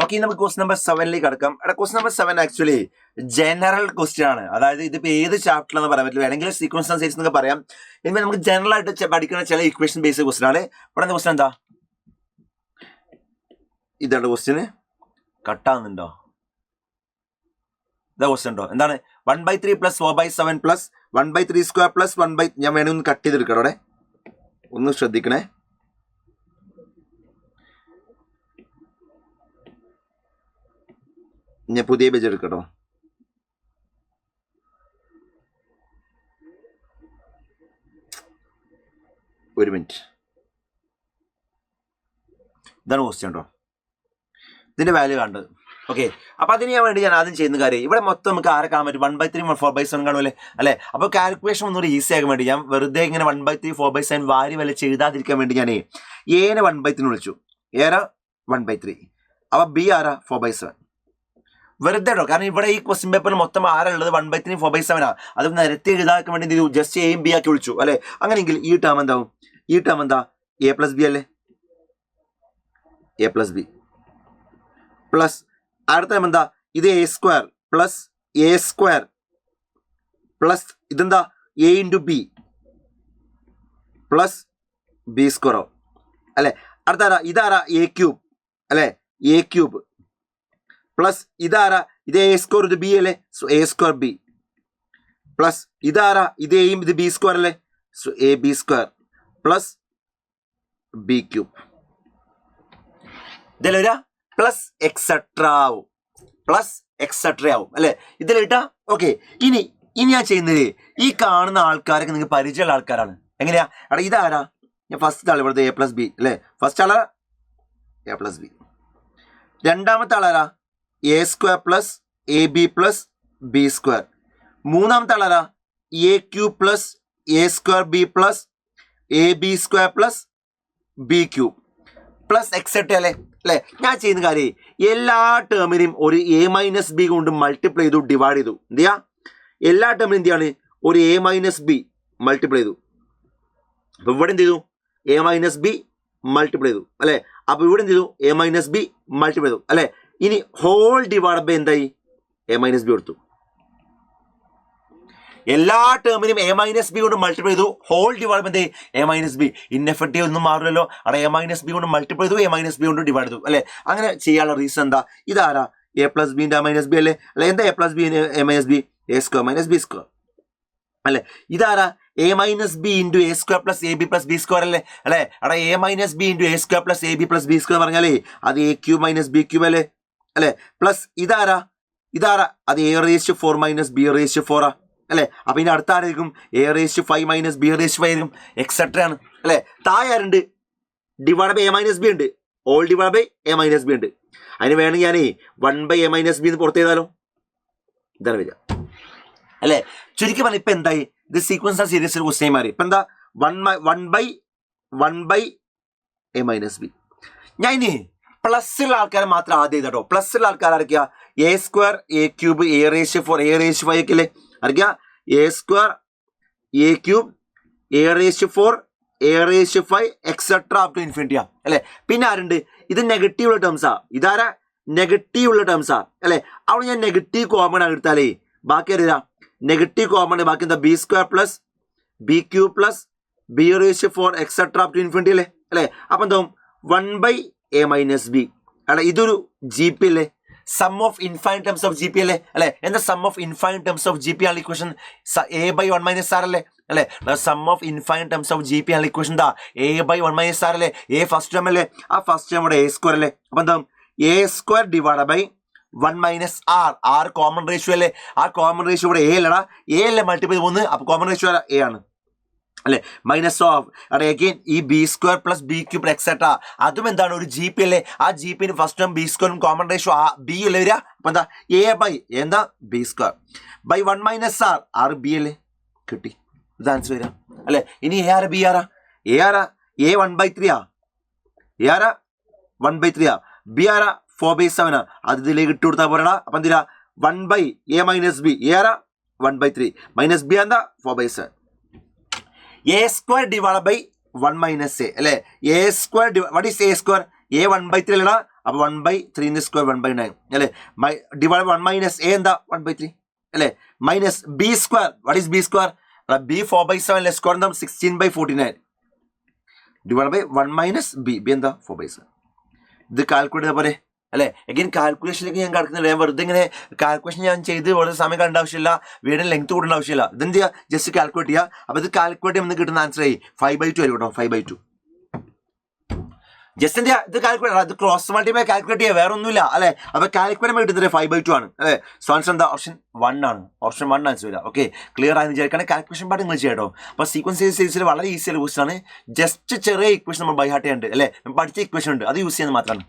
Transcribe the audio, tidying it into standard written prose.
Okay, നമുക്ക് question number 7ലേക്ക് കടക്കാം. Question number 7 actually general question ആണ്. അതായത് ഇതിപ്പോ ഏത് ചാപ്റ്ററിലെന്ന് പറയാൻ പറ്റില്ല, വേണമെങ്കിൽ സീക്വൻസ് ആൻഡ് സീരീസ് എന്നൊക്കെ പറയാം. ഇനി നമുക്ക് ജനറൽ ആയിട്ട് പഠിക്കുന്ന ചില ഇക്വേഷൻ ബേസ്ഡ് ക്വസ്റ്റ്യൻ ആണ്. ഇവിടെ ക്വസ്റ്റ്യൻ എന്താ? ഇതാണ് ക്വസ്റ്റ്യന്. കട്ടാകുന്നുണ്ടോ? ഇതാ ക്വസ്റ്റ്യൻ ഉണ്ടോ? എന്താണ് 1/3 + 4/7 + 1/3² + 1/, ഞാൻ വേണമെങ്കിൽ ഒന്ന് കട്ട് ചെയ്തെടുക്കണം. അവിടെ ഒന്ന് ശ്രദ്ധിക്കണേ. ഞാൻ പുതിയ പേജ് എടുക്കട്ടോ. ഒരു മിനിറ്റ്. ഇതാണ് ക്വസ്റ്റ്യൻ കേട്ടോ. ഇതിന്റെ വാല്യൂ കണ്ടത്. ഓക്കെ, അപ്പൊ അതിന് വേണ്ടി ഞാൻ ആദ്യം ചെയ്യുന്ന കാര്യം, ഇവിടെ മൊത്തം നമുക്ക് ആരെ കാണാൻ പറ്റും? 1/3 4/7 കാണുമല്ലേ അല്ലെ? അപ്പൊ കാൽക്കുലേഷൻ ഒന്നുകൂടി ഈസി ആകാൻ വേണ്ടി ഞാൻ വെറുതെ ഇങ്ങനെ 1/3 4/7 വാരി വലിച്ച് എഴുതാതിരിക്കാൻ വേണ്ടി ഞാൻ എനെ 1/3 വിളിച്ചു. ഏരാ 1/3. അപ്പൊ ബി ആരാ 4/7. വെറുതെ കേട്ടോ, കാരണം ഇവിടെ ഈ ക്വസ്റ്റ്യൻ പേപ്പറിൽ മൊത്തം ആരുള്ളത് 1/3 4/7 അത് നിരത്തി എഴുതാക്കാൻ വേണ്ടി ജസ്റ്റ് എയും ബി ആക്കി വിളിച്ചു അല്ലെ? അങ്ങനെയെങ്കിൽ ഈ ടേം എന്താവും? ഈ ടേം എന്താ? a + b അല്ലേ? a + b പ്ലസ് അടുത്ത ടേം എന്താ? ഇത് a² + a² പ്ലസ് ഇതെന്താ? a × b പ്ലസ് b² അല്ലെ? അടുത്ത ഇതാരാ? a³ അല്ലെ? a³ പ്ലസ് ഇതാരാ? ഇത് a² ഇത് b അല്ലേ? സോ a² b പ്ലസ് ഇതാരാ? ഇത് എയും ഇത് b² അല്ലേ? സോ ab² പ്ലസ് b³ ഇതിലൊരു പ്ലസ് എക്സെട്ര ആവും, പ്ലസ് എക്സെട്ര ആവും അല്ലെ? ഇതിലിട്ടാ ഓക്കെ. ഇനി ഞാൻ ചെയ്യുന്നത്, ഈ കാണുന്ന ആൾക്കാരൊക്കെ നിങ്ങൾക്ക് പരിചയമുള്ള ആൾക്കാരാണ്. എങ്ങനെയാ? അവിടെ ഇതാരാ? ഞാൻ ഫസ്റ്റ് ആൾ ഇവിടുത്തെ a + b അല്ലെ? ഫസ്റ്റ് ആളാ a + b. രണ്ടാമത്തെ ആളാരാ? a² + ab + b². മൂന്നാമത്തെ ആളാരാ? a³ + a² b + ab² + b³ plus etcetera അല്ലേ? ഞാൻ ചെയ്യുന്ന കാര്യം, എല്ലാ ടേമിനെയും ഒരു a - b കൊണ്ട് മൾട്ടിപ്ലൈ ചെയ്തു, ഡിവൈഡ് ചെയ്തു. എന്ത് ചെയ്യാ? എല്ലാ ടേമിനും എന്ത് ചെയ്യാണ്? ഒരു a - b മൾട്ടിപ്ലൈ ചെയ്തു. അപ്പൊ ഇവിടെ എന്ത് ചെയ്തു? a - b മൾട്ടിപ്ലൈ ചെയ്തു അല്ലെ? അപ്പൊ ഇവിടെ എന്ത് ചെയ്തു? a - b മൾട്ടിപ്ലൈ ചെയ്തു അല്ലെ? ഇനി ഹോൾ ഡിവൈഡ് ബൈ എന്തായി? a - b കൊടുത്തു. എല്ലാ ടേമിനും a - b കൊണ്ട് മൾട്ടിപ്ലൈ ചെയ്തു, whole divide by a - b. Ineffective ഒന്നും മാറില്ലല്ലോ. അവിടെ a - b കൊണ്ട് മൾട്ടിപ്ലൈ ചെയ്തു, a - b കൊണ്ട് ഡിവൈഡ് ചെയ്തു അല്ലെ? അങ്ങനെ ചെയ്യാനുള്ള റീസൺ എന്താ? ഇതാരാ? a + b × a - b അല്ലേ? അല്ലെ? എന്താ a + b a - b? a² - b² അല്ലെ? ഇതാരാ? a - b × a² + ab + b² അല്ലേ? അല്ലെ? അവിടെ a - b × a² + ab + b² പറഞ്ഞാലേ അത് a³ - b³ അല്ലേ? അല്ലെ? പ്ലസ് ഇതാരാ? അത് a⁴ - b⁴ അല്ലെ? അപ്പൊ ഇനി അടുത്ത ആരായിരിക്കും? a⁵ - b⁵ ആയിരിക്കും. എക്സെട്ര ആണ് അല്ലെ? താഴെ ഡിവൈഡ് ബൈ a - b ഉണ്ട്, all divide by a - b ഉണ്ട്. അതിന് വേണമെങ്കിൽ ഞാനേ 1/a - b എന്ന് പുറത്ത് ചെയ്താലോ? ഇതാണ് വരിക അല്ലെ? ചുരുക്കി പറഞ്ഞ ഇപ്പൊ എന്തായി? ഇത് സീക്വൻസ് ആൻഡ് സീരീസ് ക്വസ്റ്റ്യൻ മാറി. ഇപ്പൊ എന്താ? 1/a - b. ഞാൻ ഇനി പ്ലസ് ഉള്ള ആൾക്കാരെ മാത്രം ആദ്യം ചെയ്തോ. പ്ലസ് ഉള്ള ആൾക്കാർ ആരൊക്കെയാ? a² a³ a⁴ a⁵ ഒക്കെ അല്ലേ? അറിയാ? a² a³ a⁴ a⁵ etcetera up to ഇൻഫിനിറ്റിയാ അല്ലെ? പിന്നെ ആരുണ്ട്? ഇത് നെഗറ്റീവ് ഉള്ള ടേംസാ. ഇതാരാ? നെഗറ്റീവ് ഉള്ള ടേംസാ അല്ലെ? അവിടെ ഞാൻ നെഗറ്റീവ് കോമൺ ആണ് എടുത്താലേ ബാക്കി അറിയാ? നെഗറ്റീവ് കോമൺ ബാക്കി എന്താ? b² + b³ + b⁴ etcetera up to infinity അല്ലേ? അല്ലെ? അപ്പൊ എന്താവും? 1/a - b അല്ലെ? ഇതൊരു ജി പി അല്ലേ? Sum of infinite terms of G P അല്ലേ? അല്ലെ? എന്താ sum of infinite terms of G P ആണ് ഇക്വേഷൻ? a/1 - r അല്ലേ? അല്ലെ? Sum of infinite terms of G P ആണ് ഇക്വേഷൻ എന്താ? a/1 - r അല്ലേ? a ഫസ്റ്റ് ടേം അല്ലേ? ആ ഫസ്റ്റ് ടേം ഇവിടെ a² അല്ലേ? അപ്പൊ എന്താ? a² divide by 1 - r. r common ratio അല്ലേ? ആ കോമൺ റേഷ്യോ ഇവിടെ a അല്ലടാ, a അല്ലേ മൾട്ടിപ്ലൈ ചെയ്ത് 1. അപ്പൊ കോമൺ റേഷ്യോ a ആണ് അല്ലെ? മൈനസ് ഓഫ് അഗൈൻ ഈ b² + b³ എക്സെട്ര അതും എന്താണ്? ഒരു ജി പി അല്ലേ? ആ ജി പിന് first term b² common ratio b അല്ലേ വരിക? അപ്പൊ എന്താ? എന്താ? b² by 1 - r. r b അല്ലേ? കിട്ടി. ഇത് ആൻസർ വരിക അല്ലെ? ഇനി a ആരാ? b ആരാ? a ആരാ? a 1/3 ആ. a ആരാ? 1/3 ആ. b ആരാ? 4/7 ആ. അത് ഇതിലേക്ക് ഇട്ട് കൊടുത്താൽ പോരാ. അപ്പൊ എന്തിനാ? 1/a - b. a ആരാ? 1/3 മൈനസ് b എന്താ? 4/7. a² ഡിവൈഡ് ബൈ 1 - a അല്ലെ? a² what is a²? a 1/3 അല്ലടാ. അപ്പോൾ 1/3 1/9 അല്ലേ. ഡിവൈഡ് 1 - a എന്താ 1/3 അല്ലേ. Minus B square. What is B square? B 4/7 അല്ലേ. സ്ക്വയർ എന്താ 16/49 ഡിവൈഡ് ബൈ 1 - b എന്താ 4/7. ഇത് കാൽക്കുലേറ്റ് ചെയ്താൽ പോലെ അല്ലേ. എഗെയിൻ കാൽക്കുലേഷനിലേക്ക് ഞാൻ കിടക്കുന്നില്ല. ഞാൻ വെറുതെ ഇങ്ങനെ കാൽക്കുലേഷൻ ഞാൻ ചെയ്ത് വളരെ സമയം കണ്ട ആവശ്യമില്ല, വീടിന് ലെങ്ത് കൂടേണ്ട ആവശ്യമില്ല. ഇതെന്ത് ചെയ്യുക, ജസ്റ്റ് കാൽക്കുലേറ്റ് ചെയ്യുക. അപ്പോൾ ഇത് കാൽക്കുലേറ്റ് ചെയ്യുമ്പോൾ കിട്ടുന്ന ആൻസർ ആയി 5/2 ആയിരിക്കും കേട്ടോ. 5/2 ജസ്റ്റ് എന്ത് ചെയ്യുക, ഇത് കാൽക്കുലേറ്റ്, അത് ക്രോസ് മൾട്ടിപ്ലൈ കാൽക്കുലേറ്റ് ചെയ്യുക, വേറെ ഒന്നുമില്ല അല്ലേ. അപ്പോൾ കാൽക്കുലേറ്റ് കിട്ടുന്നത് 5/2 ആണ് അല്ലേ. സോ ആൻസർ എന്താ? ഓപ്ഷൻ 1 ആണ്. ഓപ്ഷൻ 1 ആൻസർ വരിക. ഓക്കെ, ക്ലിയർ ആയെന്ന് വിചാരിക്കുകയാണ്. കാൽക്കുലേഷൻ പാർട്ട് നിങ്ങൾ ചെയ്യാം കേട്ടോ. അപ്പോൾ സീക്വൻസ് സീരീസിൽ വളരെ ഈസിയായ ക്വസ്റ്റൻ ആണ്. ജസ്റ്റ് ചെറിയ ഇക്വേഷൻ നമ്മൾ ബൈ ഹാർട്ട് ചെയ്യുന്നുണ്ട് അല്ലേ. പഠിച്ച ഇക്വേഷൻ ഉണ്ട്, അത് യൂസ് ചെയ്യുന്നത് മാത്രമാണ്.